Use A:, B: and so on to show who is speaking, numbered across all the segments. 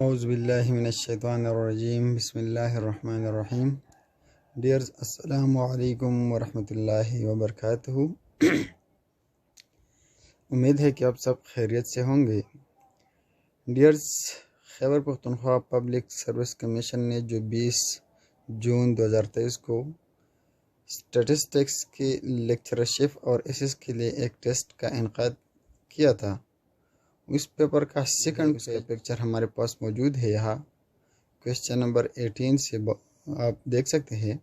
A: औज़ुबिल्लाहिमिनश्शैतानिर्रजीम बिस्मिल्लाहिर्रहमानिर्रहीम। डियर्स अस्सलामु अलैकुम वरहमतुल्लाहि वबरकातुहू। उम्मीद है कि आप सब खैरियत से होंगे। Dears, Khyber Pakhtunkhwa public service commission ने जो 20 जून 2023 को स्टैटिस्टिक्स की लेक्चरशिप और एसएस के लिए एक टेस्ट का इनकाद किया था, उस पेपर का सेकंड पिक्चर हमारे पास मौजूद है। यहाँ क्वेश्चन नंबर 18 से आप देख सकते हैं।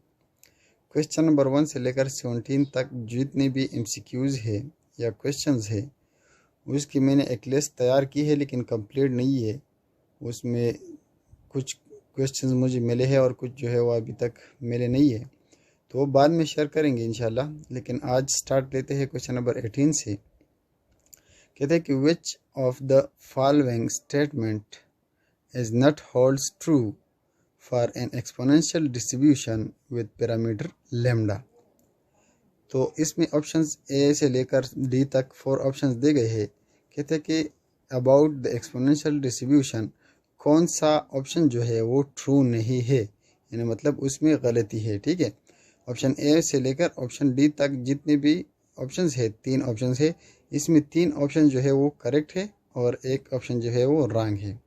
A: क्वेश्चन नंबर 1 से लेकर 17 तक जितने भी एमसीक्यूज़ है या क्वेश्चंस है उसकी मैंने एक लिस्ट तैयार की है, लेकिन कंप्लीट नहीं है। उसमें कुछ क्वेश्चंस मुझे मिले हैं और कुछ जो है वो अभी तक मिले नहीं है, तो वो बाद में शेयर करेंगे इंशाल्लाह। लेकिन आज स्टार्ट लेते हैं क्वेश्चन नंबर 18 से। कहते हैं कि विच of the following statement is not holds true for an exponential distribution with parameter lambda. तो इसमें ऑप्शंस ए से लेकर डी तक 4 ऑप्शंस दे गए हैं। कहते हैं कि अबाउट द एक्सपोनेंशियल डिस्ट्रीब्यूशन कौन सा ऑप्शन जो है वो ट्रू नहीं है, यानी मतलब उसमें गलती है। ठीक है, ऑप्शन ए से लेकर ऑप्शन डी तक जितने भी ऑप्शंस है, 3 ऑप्शंस है, इसमें 3 ऑप्शन जो है वो करेक्ट है और एक ऑप्शन जो है वो रॉन्ग है।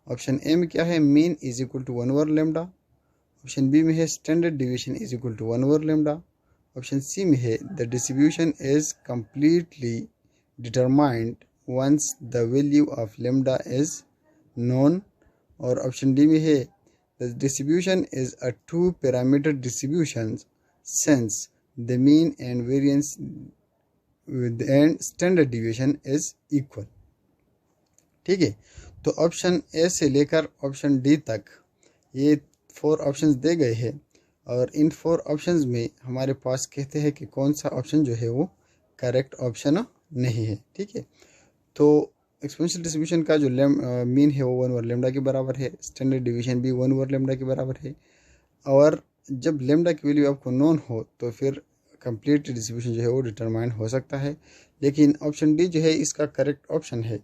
A: ऑप्शन ए में क्या है, mean is equal to 1 over lambda. Option B में है standard division is equal to 1 over lambda. Option C में है the distribution is completely determined once the value of lambda is known. और option D में है the distribution is a 2 parameter distribution since the mean and variance and standard division is equal. ठीक है, तो option A से लेकर option D तक ये 4 ऑप्शंस दे गए हैं और इन 4 ऑप्शंस में हमारे पास कहते हैं कि कौन सा ऑप्शन जो है वो करेक्ट ऑप्शन नहीं है। ठीक है, तो एक्सपोनेंशियल डिस्ट्रीब्यूशन का जो मीन है वो 1 ओवर लेम्डा के बराबर है, स्टैंडर्ड डिवीजन भी 1 ओवर लेम्डा के बराबर है। और जब लेम्डा की वैल्यू आपको नोन हो तो फिर कंप्लीट डिस्ट्रीब्यूशन जो है वो डिटरमाइन हो सकता है। लेकिन ऑप्शन डी जो है इसका करेक्ट ऑप्शन है,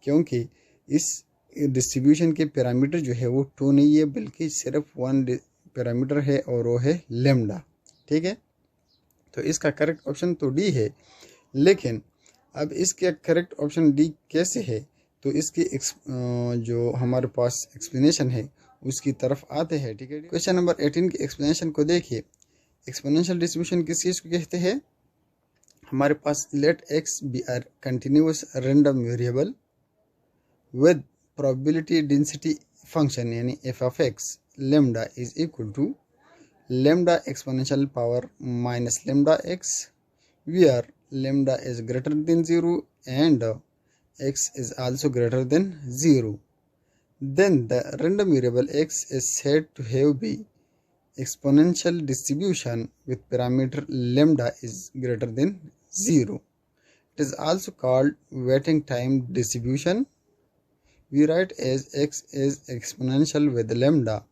A: क्योंकि इस डिस्ट्रीब्यूशन के पैरामीटर जो है वो 2 नहीं है, बल्कि सिर्फ 1 पैरामीटर है और वो है लेम्डा। ठीक है, तो इसका करेक्ट ऑप्शन तो डी है। लेकिन अब इसके करेक्ट ऑप्शन डी कैसे है, तो इसकी जो हमारे पास एक्सप्लेनेशन है उसकी तरफ आते हैं। ठीक है, क्वेश्चन नंबर 18 के एक्सप्लेनेशन को देखिए। एक्सपोनेंशियल डिस्ट्रीब्यूशन किस चीज़ को कहते हैं, हमारे पास let x be our continuous random variable with probability density function यानी f of x lambda is equal to lambda exponential power minus lambda x, where lambda is greater than 0 and x is also greater than 0. Then the random variable x is said to have be exponential distribution with parameter lambda is greater than 0. It is also called waiting time distribution. We write as x is exponential with lambda.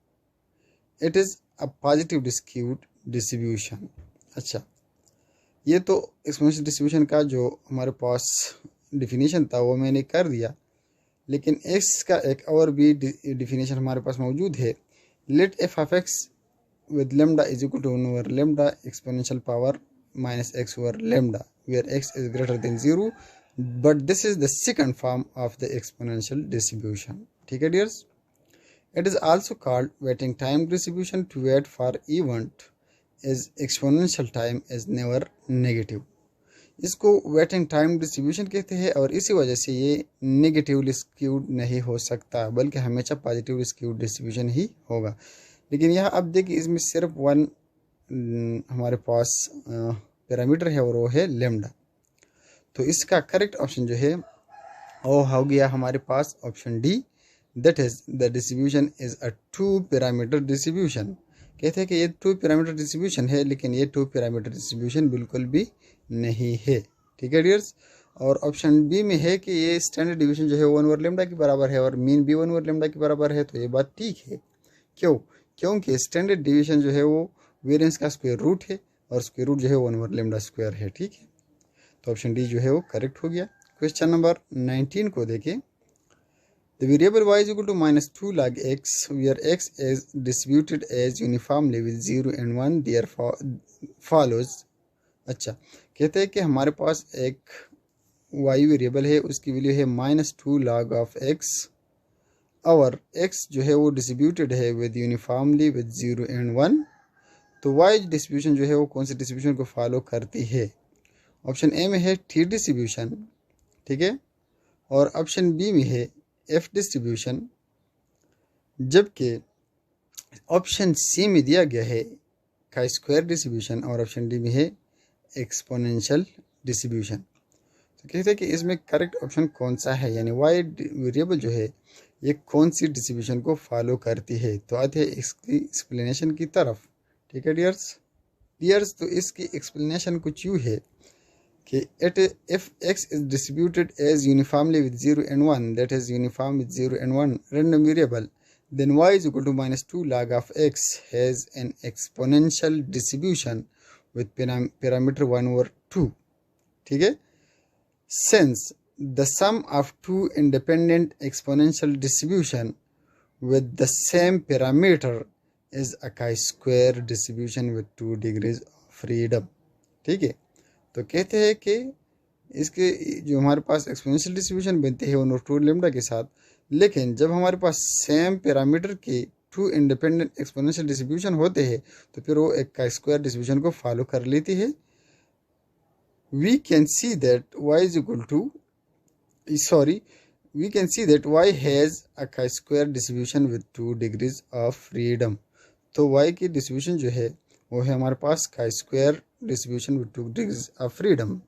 A: It is a positive discrete distribution. अच्छा, ये तो exponential distribution का जो हमारे पास definition था वो मैंने कर दिया, लेकिन x का एक और भी डिफिनीशन हमारे पास मौजूद है। Let f of x with lambda is equal to 1 over lambda exponential power minus x over lambda, where x is greater than 0, but this is the second form of the exponential distribution. ठीक है dears, it is also called waiting time distribution. To wait for event is exponential time is never negative. इसको waiting time distribution कहते हैं और इसी वजह से ये negatively skewed नहीं हो सकता, बल्कि हमेशा positively skewed distribution ही होगा। लेकिन यह अब देखिए, इसमें सिर्फ 1 हमारे पास पैरामीटर है और वो है लेम्डा। तो इसका करेक्ट ऑप्शन जो है वो हो गया हमारे पास option D, that is the distribution is a 2 parameter distribution. कहते हैं कि ये 2 पैरामीटर डिस्ट्रीब्यूशन है, लेकिन ये 2 पैरामीटर डिस्ट्रीब्यूशन बिल्कुल भी नहीं है। ठीक है डियर्स, और ऑप्शन बी में है कि ये स्टैंडर्ड डिवीजन जो है 1 ओवर लेम्डा के बराबर है और मीन भी 1 ओवर लेम्डा के बराबर है। तो ये बात ठीक है, क्योंकि स्टैंडर्ड डिवीजन जो है वो वेरिएंस का स्क्वायर रूट है और स्क्वायर रूट जो है 1 ओवर लेम्डा स्क्वायर है। ठीक है, तो ऑप्शन डी जो है वो करेक्ट हो गया। क्वेश्चन नंबर 19 को देखिए। The variable y is equal to -2 log x, where x is distributed as uniformly with 0 and 1, therefore follows। अच्छा, कहते हैं कि हमारे पास एक y वेरिएबल है, उसकी वैल्यू है -2 log ऑफ x, और x जो है वो डिस्ट्रीब्यूटेड है विद यूनिफॉर्मली विद 0 एंड 1। तो y डिस्ट्रीब्यूशन जो है वो कौन सी डिस्ट्रीब्यूशन को फॉलो करती है? ऑप्शन ए में है टी डिस्ट्रीब्यूशन, ठीक है, और ऑप्शन बी में है एफ डिस्ट्रीब्यूशन, जबकि ऑप्शन सी में दिया गया है का स्क्वायर डिस्ट्रीब्यूशन और ऑप्शन डी में है एक्सपोनेंशियल डिस्ट्रीब्यूशन। तो कहते हैं कि इसमें करेक्ट ऑप्शन कौन सा है, यानी वाई वेरिएबल जो है ये कौन सी डिस्ट्रीब्यूशन को फॉलो करती है। तो आते हैं इसकी एक्सप्लेनेशन की तरफ, ठीक है डियर्स। तो इसकी एक्सप्लेनेशन कुछ यूँ है कि if x is distributed as uniformly with 0 and 1, that is uniform with 0 and 1 random variable, then y is equal to -2 log of x has an exponential distribution with parameter 1/2, ठीक है। Since the sum of two independent exponential distribution with the same parameter is a chi-square distribution with 2 degrees of freedom, ठीक है। तो कहते हैं कि इसके जो हमारे पास एक्सपोनेंशियल डिस्ट्रीब्यूशन बनते हैं वो टू लेमडा के साथ, लेकिन जब हमारे पास सेम पैरामीटर के टू इंडिपेंडेंट एक्सपोनेंशियल डिस्ट्रीब्यूशन होते हैं तो फिर वो एक का स्क्वायर डिस्ट्रीब्यूशन को फॉलो कर लेती है। We can see that y has a chi square distribution with 2 degrees of freedom. तो y की डिस्ट्रीब्यूशन जो है वो है हमारे पास chi square distribution with 2 degrees of freedom.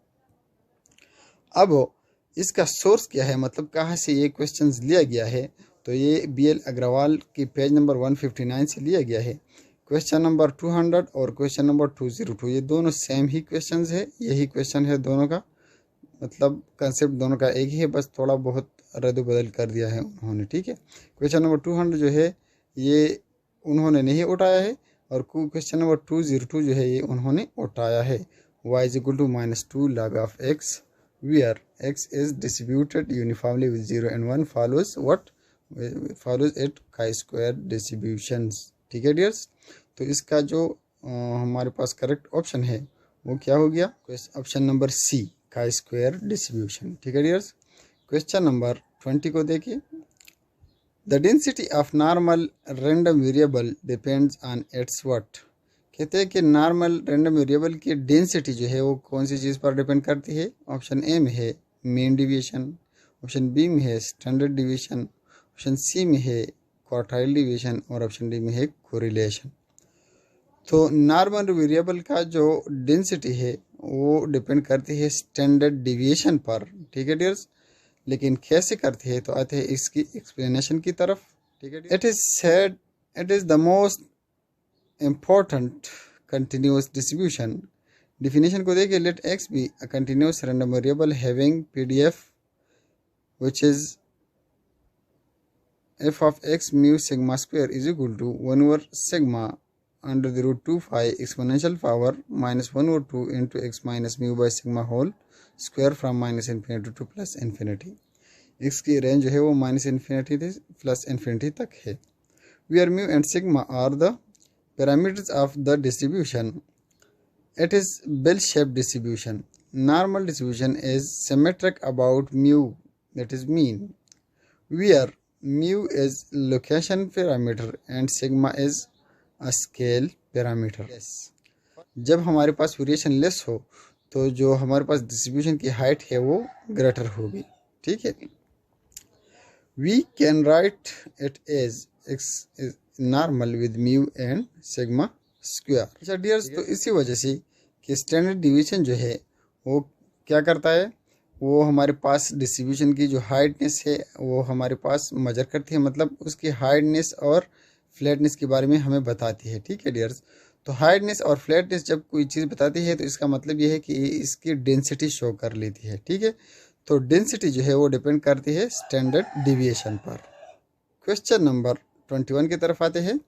A: अब इसका सोर्स क्या है, मतलब कहाँ से ये क्वेश्चंस लिया गया है? तो ये BL अग्रवाल की पेज नंबर 159 से लिया गया है। क्वेश्चन नंबर 200 और क्वेश्चन नंबर 202 ये दोनों सेम ही क्वेश्चंस है, यही क्वेश्चन है दोनों का, मतलब कंसेप्ट दोनों का एक ही है, बस थोड़ा बहुत रद्द बदल कर दिया है उन्होंने, ठीक है। क्वेश्चन नंबर 200 जो है ये उन्होंने नहीं उठाया है, और क्वेश्चन नंबर 202 जो है ये उन्होंने उठाया है। y is equal to -2 log of x, where x is distributed uniformly with 0 and 1 follows it chi-square distributions, ठीक है डियर्स। तो इसका जो हमारे पास करेक्ट ऑप्शन है वो क्या हो गया? Option number C, chi-square distribution, ठीक है डियर्स। क्वेश्चन नंबर 20 को देखिए। The density of normal random variable depends on its what? कहते हैं कि नॉर्मल रैंडम वेरिएबल की डेंसिटी जो है वो कौन सी चीज़ पर डिपेंड करती है? ऑप्शन ए में है मीन डिविएशन, ऑप्शन बी में है स्टैंडर्ड डिविएशन, ऑप्शन सी में है क्वार्टाइल डिविएशन, और ऑप्शन डी में है कोरिलेशन। तो नॉर्मल वेरिएबल का जो डेंसिटी है वो डिपेंड करती है स्टैंडर्ड डिविएशन पर, ठीक है डियर्स। लेकिन कैसे करते हैं? तो आते हैं इसकी एक्सप्लेनेशन की तरफ, ठीक है। It is said it is the most important continuous distribution. Definition को देखिए, let x be a continuous random variable having PDF which is f of x mu sigma square is equal to 1/sigma under the root 2 phi exponential power -1/2 into x minus mu by sigma whole square from -infinity to +infinity। इसकी range जो है वो -infinity से +infinity तक है। Where mu and sigma are the parameters of the distribution. It is bell shape distribution. Normal distribution is symmetric about mu, that is mean, where mu is location parameter and sigma is a scale parameter. जब हमारे पास variation less हो तो जो हमारे पास distribution की height है वो greater होगी, ठीक है। We can write it as x normal with mu and sigma square. अच्छा डियर्स, तो इसी वजह से कि स्टैंडर्ड डिवीजन जो है वो क्या करता है, वो हमारे पास डिस्ट्रीब्यूशन की जो हाइटनेस है वो हमारे पास मेजर करती है, मतलब उसकी हाइटनेस और फ्लैटनेस के बारे में हमें बताती है, ठीक है डियर्स। तो हाइटनेस और फ्लैटनेस जब कोई चीज़ बताती है तो इसका मतलब ये है कि इसकी डेंसिटी शो कर लेती है, ठीक है। तो डेंसिटी जो है वो डिपेंड करती है स्टैंडर्ड डिविएशन पर। क्वेश्चन नंबर 21 की तरफ आते हैं।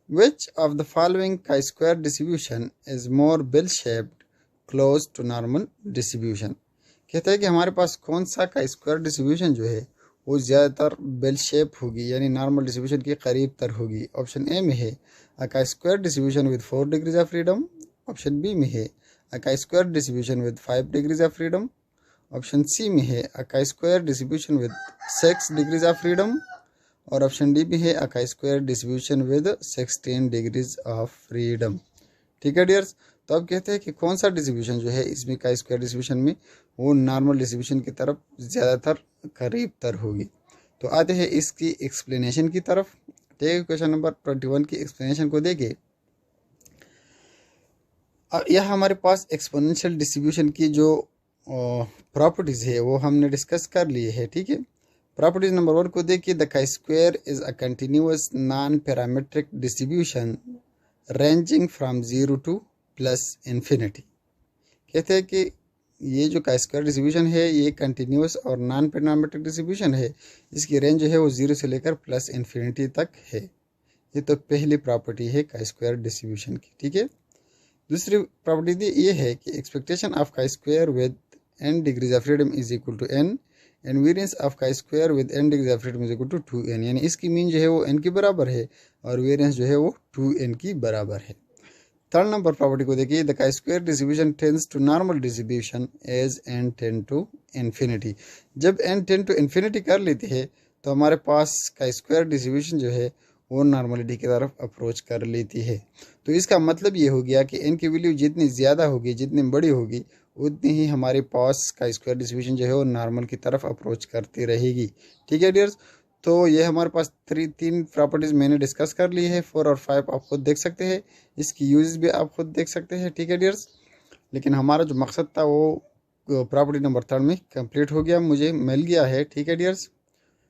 A: विच ऑफ द फॉलोइंग का square distribution is more bell shaped close to normal distribution. कहते हैं कि हमारे पास कौन सा का स्क्वायर डिस्ट्रीब्यूशन जो है वो ज़्यादातर बेल शेप होगी, यानी नॉर्मल डिस्ट्रीब्यूशन के करीब तर होगी। ऑप्शन ए में है a chi square distribution with 4 degrees of freedom. Option B में है a chi square distribution with 5 degrees of freedom. Option C में है a chi square distribution with 6 degrees of freedom. और ऑप्शन डी में है a chi square distribution with 16 degrees of freedom. ठीक है dears, तो अब कहते हैं कि कौन सा डिस्ट्रीब्यूशन जो है इसमें काई स्क्वायर डिस्ट्रीब्यूशन में वो नॉर्मल डिस्ट्रीब्यूशन की तरफ ज़्यादातर करीब तर होगी। तो आते हैं इसकी एक्सप्लेनेशन की तरफ। ठीक है, क्वेश्चन नंबर 21 की एक्सप्लेनेशन को देखिए। यह हमारे पास एक्सपोनेंशियल डिस्ट्रीब्यूशन की जो प्रॉपर्टीज़ है वो हमने डिस्कस कर लिए है। ठीक है, प्रॉपर्टीज नंबर 1 को देखिए। The chi square is a continuous non parametric distribution ranging from 0 two plus infinity. कहते हैं कि ये जो काई स्क्वायर डिस्ट्रीब्यूशन है ये कंटिन्यूअस और नॉन पैरामीट्रिक डिस्ट्रीब्यूशन है। इसकी रेंज जो है वो 0 से लेकर प्लस इन्फिनिटी तक है। ये तो पहली प्रॉपर्टी है काई स्क्वायर डिस्ट्रीब्यूशन की। ठीक है, दूसरी प्रॉपर्टी ये है कि expectation of chi square with n degrees of freedom is equal to n and variance of chi square with n degrees of freedom is equal to 2n, यानी इसकी मीन जो है वो n के बराबर है और वेरिएंस जो है वो 2n की बराबर है। थर्ड नंबर प्रॉपर्टी को देखिए। The chi square distribution tends to normal distribution as n tend to infinity. जब n टेंड टू इन्फिनिटी कर लेती है तो हमारे पास काई स्क्वायर डिस्ट्रीब्यूशन जो है वो नॉर्मलिटी की तरफ अप्रोच कर लेती है। तो इसका मतलब ये हो गया कि n की वैल्यू जितनी ज़्यादा होगी, जितनी बड़ी होगी, उतनी ही हमारे पास काई स्क्वायर डिस्ट्रीब्यूशन जो है वो नॉर्मल की तरफ अप्रोच करती रहेगी। ठीक है डियर्स, तो ये हमारे पास तीन प्रॉपर्टीज़ मैंने डिस्कस कर ली है। 4 और 5 आप खुद देख सकते हैं, इसकी यूज़ भी आप खुद देख सकते हैं। ठीक है डियर्स, लेकिन हमारा जो मकसद था वो प्रॉपर्टी नंबर 3 में कंप्लीट हो गया, मुझे मिल गया है। ठीक है डियर्स,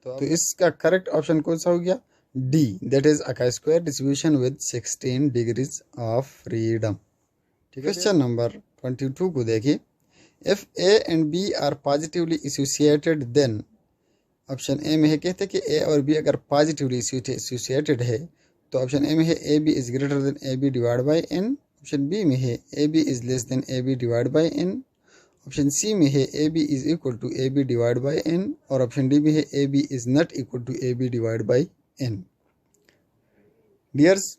A: तो इसका करेक्ट ऑप्शन कौन सा हो गया? D, that is a chi square distribution with 16 degrees of freedom. ठीक है, क्वेश्चन नंबर 22 को देखिए। If A and B are positively associated then, option A में है कहते हैं कि ए और बी अगर पॉजिटिवली एसोसिएटेड है तो ऑप्शन ए में है A B is greater than A B divide by N. Option B में है A B is less than A B divide by N. Option C में है A B is equal to A B divide by N. और option D में है A B is not equal to A B divide by N. Dears,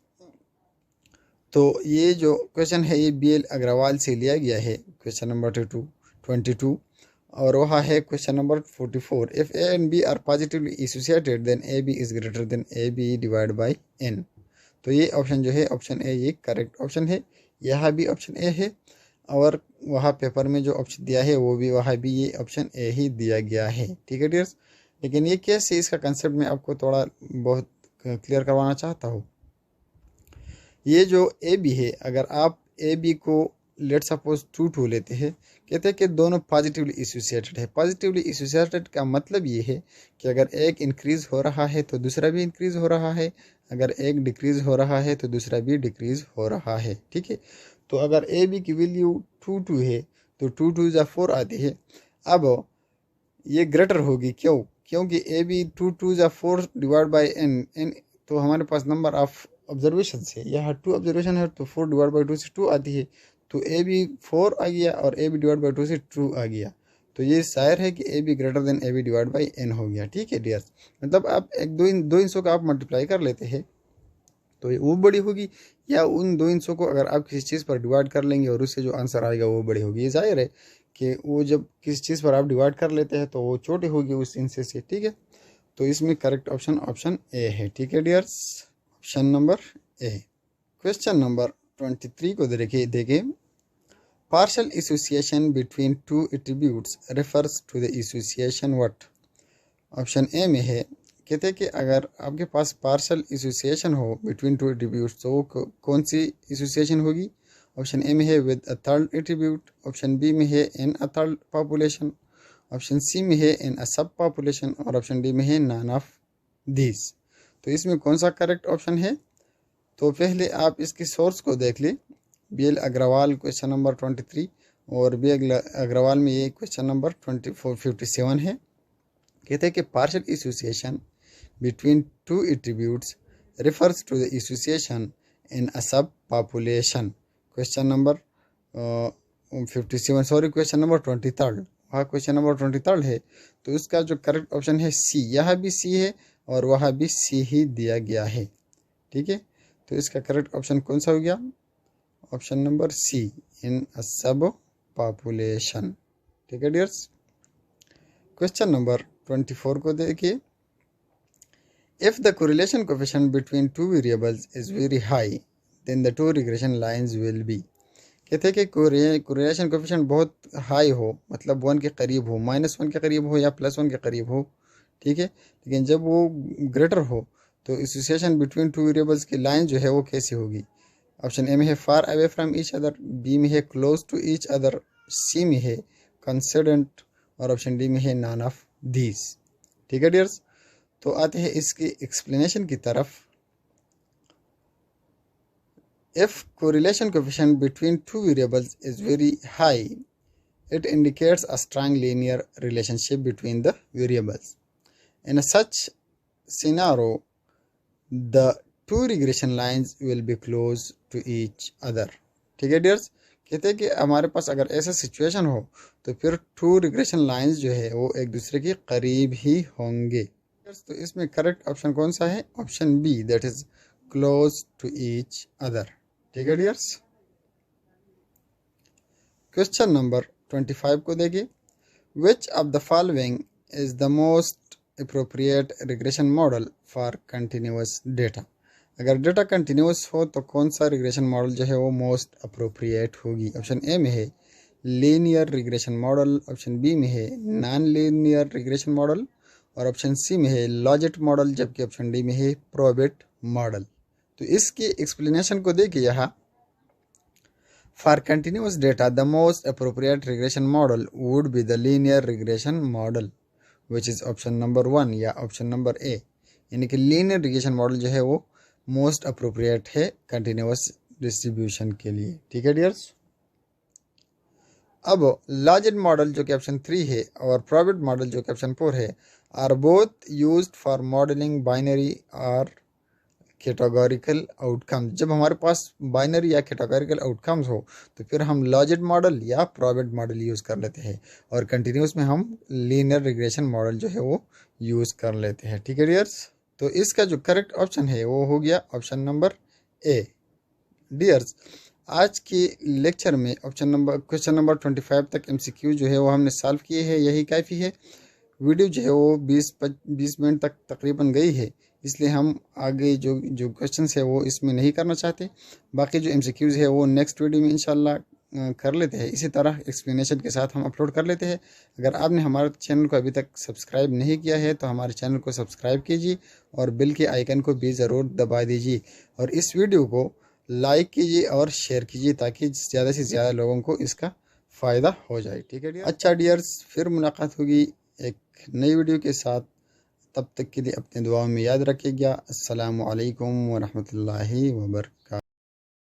A: तो ये जो question है ये BL अग्रवाल से लिया गया है, क्वेश्चन नंबर 22, और वह है question number 44। If A and B are positively associated then A B is greater than A B divide by N. तो ये ऑप्शन जो है ऑप्शन ए ये करेक्ट ऑप्शन है। यहाँ भी ऑप्शन ए है और वहाँ पेपर में जो ऑप्शन दिया है वो भी वहाँ भी ये ऑप्शन ए ही दिया गया है। ठीक है डियर्स, लेकिन ये कैसे, इसका कंसेप्ट मैं आपको थोड़ा बहुत क्लियर करवाना चाहता हूँ। ये जो ए बी है, अगर आप ए बी को लेट सपोज 2 लेते हैं, कहते हैं कि दोनों पॉजिटिवली एसोसिएटेड है। पॉजिटिवली एसोसिएटेड का मतलब ये है कि अगर एक इंक्रीज़ हो रहा है तो दूसरा भी इंक्रीज़ हो रहा है, अगर एक डिक्रीज़ हो रहा है तो दूसरा भी डिक्रीज़ हो रहा है। ठीक है, तो अगर ए बी की वैल्यू 2 है तो 2 2 जा 4 आती है। अब ये ग्रेटर होगी, क्योंकि ए बी 2 2 जा 4 डिवाइड बाई एन, तो हमारे पास नंबर ऑफ ऑब्जर्वेशन से यहाँ 2 ऑब्जर्वेशन है तो 4 डिवाइड बाई 2 से 2 आती है, तो ए बी 4 आ गया और ए बी डिवाइड बाई 2 से 2 आ गया। तो ये शायर है कि A B greater than A B divide by N हो गया। ठीक है डियर्स, मतलब आप दो इंचों का आप मल्टीप्लाई कर लेते हैं तो ये वो बड़ी होगी, या उन 2 इंचों को अगर आप किसी चीज़ पर डिवाइड कर लेंगे और उससे जो आंसर आएगा वो बड़ी होगी। ये जाहिर है कि वो जब किसी चीज़ पर आप डिवाइड कर लेते हैं तो वो छोटी होगी उस इंच से। ठीक है, तो इसमें करेक्ट ऑप्शन ए है। ठीक है dears, option number A. Question number 23 को देखिए। Partial association between 2 attributes refers to the association what. Option A में है कहते हैं कि अगर आपके पास पार्शियल एसोसिएशन हो बिटवीन 2 एट्रीब्यूट्स तो कौन सी एसोसिएशन होगी। ऑप्शन ए में है with a third attribute. Option B में है in a third population. Option C में है इन अ सब पॉपुलेशन। और ऑप्शन डी में है नॉन ऑफ दिस। तो इसमें कौन सा करेक्ट ऑप्शन है? तो पहले आप इसकी सोर्स को देख लें। BL अग्रवाल क्वेश्चन नंबर 23 और BL अग्रवाल में ये क्वेश्चन नंबर 57 है। कहते हैं कि partial association between 2 attributes refers to the association in a subpopulation. Question number 57, sorry, question number 23rd. वहाँ क्वेश्चन नंबर 23 है, तो इसका जो करेक्ट ऑप्शन है सी, यहाँ भी सी है और वहाँ भी सी ही दिया गया है। ठीक है, तो इसका करेक्ट ऑप्शन कौन सा हो गया? ऑप्शन नंबर सी, इन अ सब पॉपुलेशन। ठीक है डियर्स, क्वेश्चन नंबर 24 को देखिए। If the correlation coefficient between two variables is very high, then the two regression lines will be। कहते हैं कि कोरिलेशन कोफिशिएंट बहुत हाई हो, मतलब 1 के करीब हो, -1 के करीब हो या +1 के करीब हो। ठीक है, लेकिन जब वो ग्रेटर हो तो एसोसिएशन बिटवीन टू वेरिएबल्स की लाइन जो है वो कैसी होगी? ऑप्शन ए में है far away from each other, B में है close to each other, C में है कंसिडेंट और ऑप्शन डी में है नॉन ऑफ दीज। ठीक है डियर्स, तो आते हैं इसकी एक्सप्लेनेशन की तरफ। If correlation coefficient between two variables is very high, it indicates a strong linear relationship between the variables. In such scenario, the two regression lines will be close to each other. ठीक है dears, कहते हैं कि हमारे पास अगर ऐसा situation हो तो फिर टू रिग्रेशन लाइंस जो है वो एक दूसरे के करीब ही होंगे। तो इसमें करेक्ट ऑप्शन कौन सा है? Option B, that is close to each other. ठीक है डियर्स, क्वेश्चन नंबर 25 को देखिए। Which of the following is the most appropriate regression model for continuous data? अगर डेटा कंटिन्यूअस हो तो कौन सा रिग्रेशन मॉडल जो है वो मोस्ट अप्रोप्रिएट होगी? ऑप्शन ए में है linear regression model, option B में है नॉन लीनियर रिग्रेशन मॉडल और ऑप्शन सी में है लॉजिट मॉडल, जबकि ऑप्शन डी में है प्रोबेट मॉडल। तो इसकी एक्सप्लेनेशन को देखिए यहाँ। For continuous data the most appropriate regression model would be the linear regression model, which is option number 1 या ऑप्शन नंबर ए, यानी कि लीनियर रिग्रेशन मॉडल जो है वो मोस्ट अप्रोप्रिएट है कंटिन्यूअस डिस्ट्रीब्यूशन के लिए। ठीक है डियर्स, अब लॉजिट मॉडल जो कि ऑप्शन 3 है और प्रोबेट मॉडल जो कि ऑप्शन 4 है are both used for modelling binary और कैटेगोरिकल आउटकम। जब हमारे पास बाइनरी या कैटेगोरिकल आउटकम्स हो तो फिर हम लॉजिट मॉडल या प्रोबेट मॉडल यूज़ कर लेते हैं और कंटिन्यूस में हम लीनियर रिग्रेशन मॉडल जो है वो यूज़ कर लेते हैं। ठीक है डियर्स, तो इसका जो करेक्ट ऑप्शन है वो हो गया ऑप्शन नंबर ए। डियर्स, आज के लेक्चर में क्वेश्चन नंबर 25 तक MCQ जो है वो हमने सॉल्व किए हैं, यही काफ़ी है। वीडियो जो है वो 20 मिनट तक तकरीबन गई है, इसलिए हम आगे जो क्वेश्चंस है वो इसमें नहीं करना चाहते। बाकी जो MCQs है वो नेक्स्ट वीडियो में इंशाल्लाह कर लेते हैं, इसी तरह एक्सप्लेनेशन के साथ हम अपलोड कर लेते हैं। अगर आपने हमारे चैनल को अभी तक सब्सक्राइब नहीं किया है तो हमारे चैनल को सब्सक्राइब कीजिए और बिल के आइकन को भी ज़रूर दबा दीजिए और इस वीडियो को लाइक कीजिए और शेयर कीजिए ताकि ज़्यादा से ज़्यादा लोगों को इसका फ़ायदा हो जाए। ठीक है डियर, अच्छा डियर्स, फिर मुलाकात होगी एक नई वीडियो के साथ। तब तक के लिए अपने दुआओं में याद रखिएगा। अस्सलामु अलैकुम व रहमतुल्लाहि व बरकातहू।